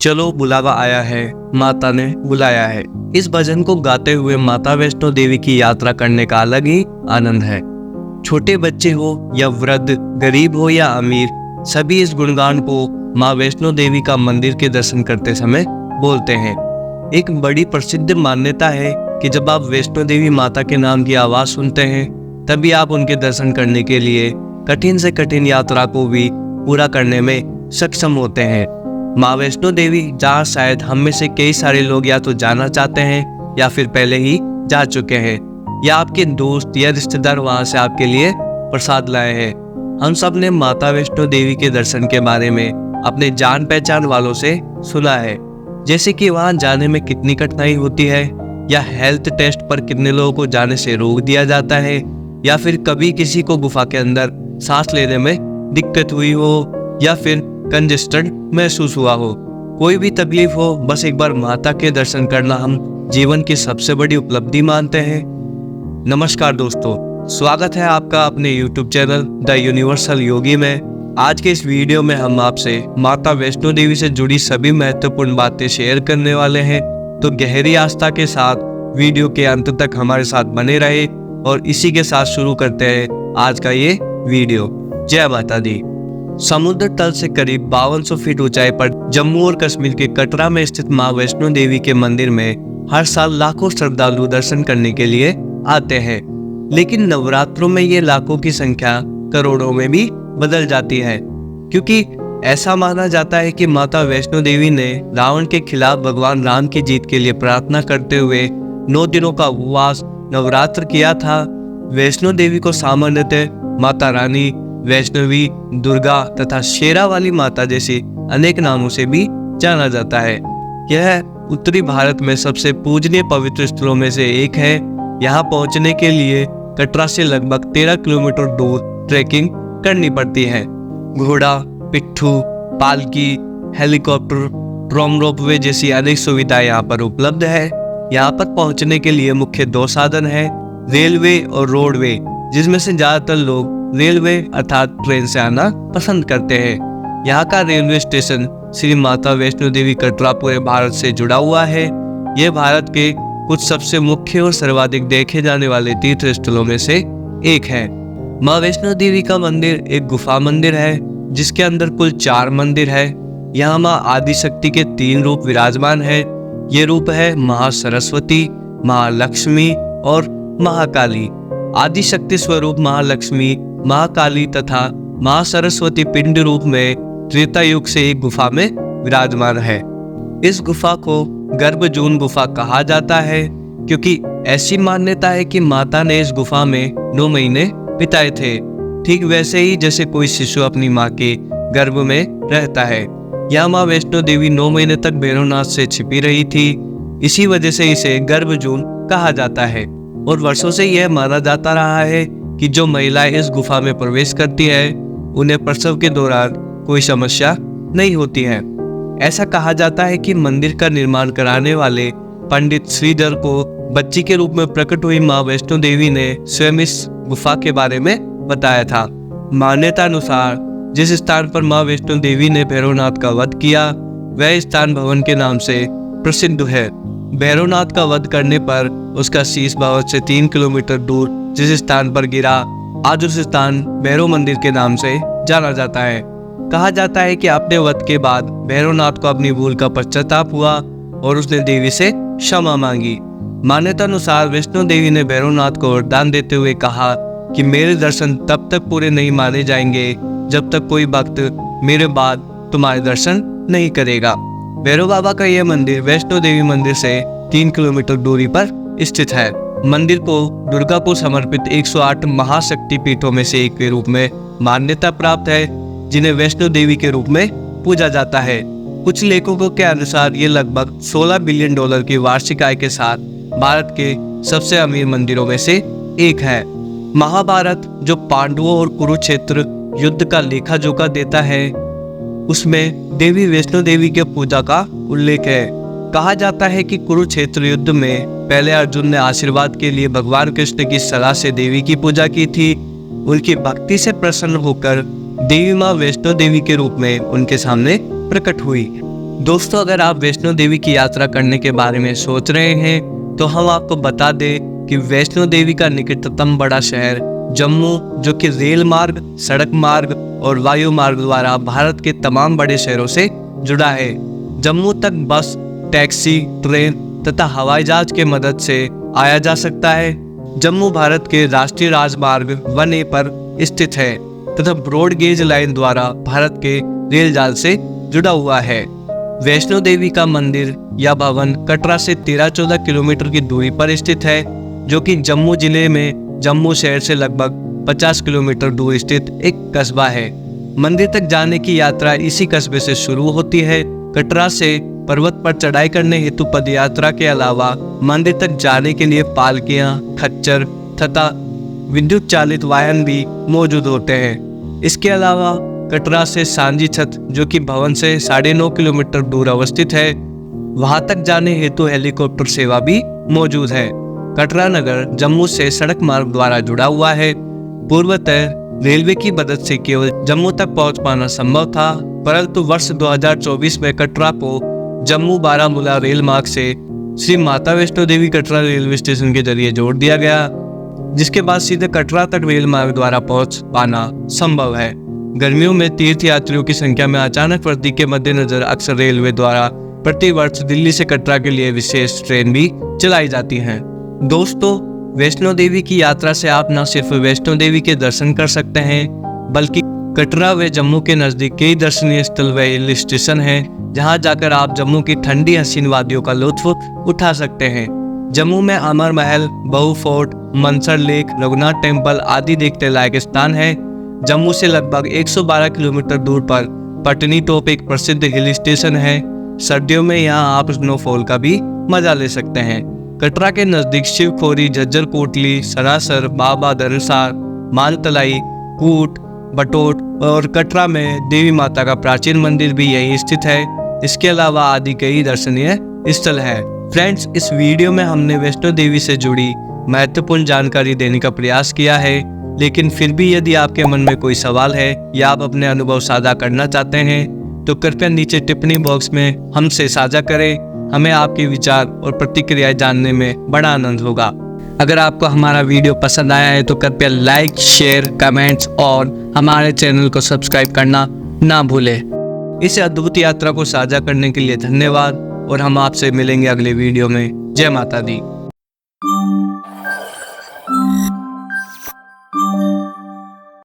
चलो बुलावा आया है, माता ने बुलाया है। इस भजन को गाते हुए माता वैष्णो देवी की यात्रा करने का अलग ही आनंद है। छोटे बच्चे हो या वृद्ध, गरीब हो या अमीर, सभी इस गुणगान को माँ वैष्णो देवी का मंदिर के दर्शन करते समय बोलते हैं। एक बड़ी प्रसिद्ध मान्यता है कि जब आप वैष्णो देवी माता के नाम की आवाज सुनते हैं, तभी आप उनके दर्शन करने के लिए कठिन से कठिन यात्रा को भी पूरा करने में सक्षम होते हैं। माँ वैष्णो देवी, जहाँ शायद हम में से कई सारे लोग या तो जाना चाहते हैं या फिर पहले ही जा चुके हैं, या आपके दोस्त या रिश्तेदार वहाँ से आपके लिए प्रसाद लाए हैं। हम सब ने माता वैष्णो देवी के दर्शन के बारे में अपने जान पहचान वालों से सुना है, जैसे कि वहाँ जाने में कितनी कठिनाई होती है, या हेल्थ टेस्ट पर कितने लोगों को जाने से रोक दिया जाता है, या फिर कभी किसी को गुफा के अंदर सांस लेने में दिक्कत हुई हो, या फिर कंजेस्टेड महसूस हुआ हो। कोई भी तकलीफ हो, बस एक बार माता के दर्शन करना हम जीवन की सबसे बड़ी उपलब्धि मानते हैं। नमस्कार दोस्तों, स्वागत है आपका अपने YouTube चैनल द यूनिवर्सल योगी में। आज के इस वीडियो में हम आपसे माता वैष्णो देवी से जुड़ी सभी महत्वपूर्ण बातें शेयर करने वाले हैं, तो गहरी आस्था के साथ वीडियो के अंत तक हमारे साथ बने रहे। और इसी के साथ शुरू करते हैं आज का ये वीडियो। जय माता दी। समुद्र तल से करीब 5200 फीट ऊंचाई पर जम्मू और कश्मीर के कटरा में स्थित मां वैष्णो देवी के मंदिर में हर साल लाखों श्रद्धालु दर्शन करने के लिए आते हैं। लेकिन नवरात्रों में ये लाखों की संख्या करोड़ों में भी बदल जाती है, क्योंकि ऐसा माना जाता है कि माता वैष्णो देवी ने रावण के खिलाफ भगवान राम की जीत के लिए प्रार्थना करते हुए 9 दिनों का उपवास नवरात्र किया था। वैष्णो देवी को सामान्यतः माता रानी, वैष्णवी, दुर्गा तथा शेरा वाली माता जैसी अनेक नामों से भी जाना जाता है। यह उत्तरी भारत में सबसे पूजनीय पवित्र स्थलों में से एक है। यहाँ पहुँचने के लिए कटरा से लगभग 13 किलोमीटर दूर ट्रैकिंग करनी पड़ती है। घोड़ा, पिट्ठू, पालकी, हेलीकॉप्टर, ट्रॉम रोपवे जैसी अनेक सुविधाएं यहाँ पर उपलब्ध है। यहाँ पर पहुँचने के लिए मुख्य 2 साधन है, रेलवे और रोडवे, जिसमें से ज्यादातर लोग रेलवे अर्थात ट्रेन से आना पसंद करते हैं। यहाँ का रेलवे स्टेशन श्री माता वैष्णो देवी कटरा पूरे भारत से जुड़ा हुआ है। यह भारत के कुछ सबसे मुख्य और सर्वाधिक देखे जाने वाले तीर्थ स्थलों में से एक है। माँ वैष्णो देवी का मंदिर एक गुफा मंदिर है, जिसके अंदर कुल 4 मंदिर है। यहाँ माँ आदिशक्ति के 3 रूप विराजमान है। ये रूप है महासरस्वती, महालक्ष्मी और महाकाली। आदिशक्ति स्वरूप महालक्ष्मी, महाकाली तथा महासरस्वती पिंड रूप में त्रेता युग से एक गुफा में विराजमान है। इस गुफा को गर्भजून गुफा कहा जाता है, क्योंकि ऐसी मान्यता है कि माता ने इस गुफा में 9 महीने बिताए थे, ठीक वैसे ही जैसे कोई शिशु अपनी माँ के गर्भ में रहता है। यहाँ माँ वैष्णो देवी 9 महीने तक भैरवनाथ से छिपी रही थी, इसी वजह से इसे गर्भजून कहा जाता है। और वर्षों से यह माना जाता रहा है कि जो महिलाएं इस गुफा में प्रवेश करती है, उन्हें प्रसव के दौरान कोई समस्या नहीं होती है। ऐसा कहा जाता है कि मंदिर का निर्माण कराने वाले पंडित श्रीधर को बच्ची के रूप में प्रकट हुई माँ वैष्णो देवी ने स्वयं इस गुफा के बारे में बताया था। मान्यता अनुसार जिस स्थान पर माँ वैष्णो देवी ने भैरवनाथ का वध किया, वह स्थान भवन के नाम से प्रसिद्ध है। भैरवनाथ का वध करने पर उसका शीश भवन से 3 किलोमीटर दूर जिस स्थान पर गिरा, आज उस स्थान भैरव मंदिर के नाम से जाना जाता है। कहा जाता है कि अपने वध के बाद भैरवनाथ को अपनी भूल का पश्चाताप हुआ और उसने देवी से क्षमा मांगी। मान्यता अनुसार वैष्णो देवी ने भैरवनाथ को वरदान देते हुए कहा कि मेरे दर्शन तब तक पूरे नहीं माने जाएंगे जब तक कोई भक्त मेरे बाद तुम्हारे दर्शन नहीं करेगा। भैरव बाबा का यह मंदिर वैष्णो देवी मंदिर से 3 किलोमीटर दूरी पर स्थित है। मंदिर को दुर्गा को समर्पित 108 महाशक्ति पीठों में से एक के रूप में मान्यता प्राप्त है, जिन्हें वैष्णो देवी के रूप में पूजा जाता है। कुछ लेखकों के अनुसार ये लगभग $16 बिलियन की वार्षिक आय के साथ भारत के सबसे अमीर मंदिरों में से एक है। महाभारत, जो पांडवों और कुरुक्षेत्र युद्ध का लेखा जोखा देता है, उसमें देवी वैष्णो देवी के पूजा का उल्लेख है। कहा जाता है कि कुरुक्षेत्र युद्ध में पहले अर्जुन ने आशीर्वाद के लिए भगवान कृष्ण की सलाह से देवी की पूजा की थी। उनकी भक्ति से प्रसन्न होकर देवी माँ वैष्णो देवी के रूप में उनके सामने प्रकट हुई। दोस्तों, अगर आप वैष्णो देवी की यात्रा करने के बारे में सोच रहे हैं तो हम आपको बता दें कि वैष्णो देवी का निकटतम बड़ा शहर जम्मू, जो कि रेल मार्ग, सड़क मार्ग और वायु मार्ग द्वारा भारत के तमाम बड़े शहरों से जुड़ा है। जम्मू तक बस, टैक्सी, ट्रेन तथा हवाई जहाज के मदद से आया जा सकता है। जम्मू भारत के राष्ट्रीय राजमार्ग 1A पर स्थित है तथा ब्रॉड गेज लाइन द्वारा भारत के रेल जाल से जुड़ा हुआ है। वैष्णो देवी का मंदिर या भवन कटरा से 13-14 किलोमीटर की दूरी पर स्थित है, जो कि जम्मू जिले में जम्मू शहर से लगभग 50 किलोमीटर दूर स्थित एक कस्बा है। मंदिर तक जाने की यात्रा इसी कस्बे से शुरू होती है। कटरा से पर्वत पर चढ़ाई करने हेतु पद यात्रा के अलावा मंदिर तक जाने के लिए पालकियां, खच्चर तथा विद्युत चालित वाहन भी मौजूद होते हैं। इसके अलावा कटरा से सांझी छत, जो कि भवन से 9.5 किलोमीटर दूर अवस्थित है, वहां तक जाने हेतु हेलीकॉप्टर सेवा भी मौजूद है। कटरा नगर जम्मू से सड़क मार्ग द्वारा जुड़ा हुआ है। पूर्वतः रेलवे की मदद से केवल जम्मू तक पहुंच पाना संभव था, परंतु वर्ष 2024 में कटरा को जम्मू बारामूला रेल मार्ग से श्री माता वैष्णो देवी कटरा रेलवे स्टेशन के जरिए जोड़ दिया गया, जिसके बाद सीधे कटरा तक रेल मार्ग द्वारा पहुंच पाना संभव है। गर्मियों में तीर्थ यात्रियों की संख्या में अचानक वृद्धि के मद्देनजर अक्सर रेलवे द्वारा प्रति वर्ष दिल्ली से कटरा के लिए विशेष ट्रेन भी चलाई जाती हैं। दोस्तों, वैष्णो देवी की यात्रा से आप न सिर्फ वैष्णो देवी के दर्शन कर सकते हैं, बल्कि कटरा व जम्मू के नजदीक कई दर्शनीय स्थल व हिल स्टेशन हैं, जहां जाकर आप जम्मू की ठंडी हसीन वादियों का लुत्फ उठा सकते हैं। जम्मू में अमर महल, बहु fort, Mansar lake, Raghunath temple आदि देखने लायक स्थान है। जम्मू से लगभग 112 किलोमीटर दूर पर पटनी टॉप एक प्रसिद्ध हिल स्टेशन है। सर्दियों में यहाँ आप स्नोफॉल का भी मजा ले सकते हैं। कटरा के नजदीक शिवखोरी, झज्जर कोटली, सरासर, बाबा दरसार, मानतलाई, कूट, बटोट और कटरा में देवी माता का प्राचीन मंदिर भी यहीं स्थित है। इसके अलावा आदि कई दर्शनीय स्थल है। फ्रेंड्स, इस वीडियो में हमने वैष्णो देवी से जुड़ी महत्वपूर्ण जानकारी देने का प्रयास किया है, लेकिन फिर भी यदि आपके मन में कोई सवाल है या आप अपने अनुभव साझा करना चाहते हैं तो कृपया नीचे टिप्पणी बॉक्स में हमसे साझा करें। हमें आपके विचार और प्रतिक्रियाएं जानने में बड़ा आनंद होगा। अगर आपको हमारा वीडियो पसंद आया है तो कृपया लाइक, शेयर, कमेंट्स और हमारे चैनल को सब्सक्राइब करना ना भूलें। इस अद्भुत यात्रा को साझा करने के लिए धन्यवाद और हम आपसे मिलेंगे अगले वीडियो में। जय माता दी।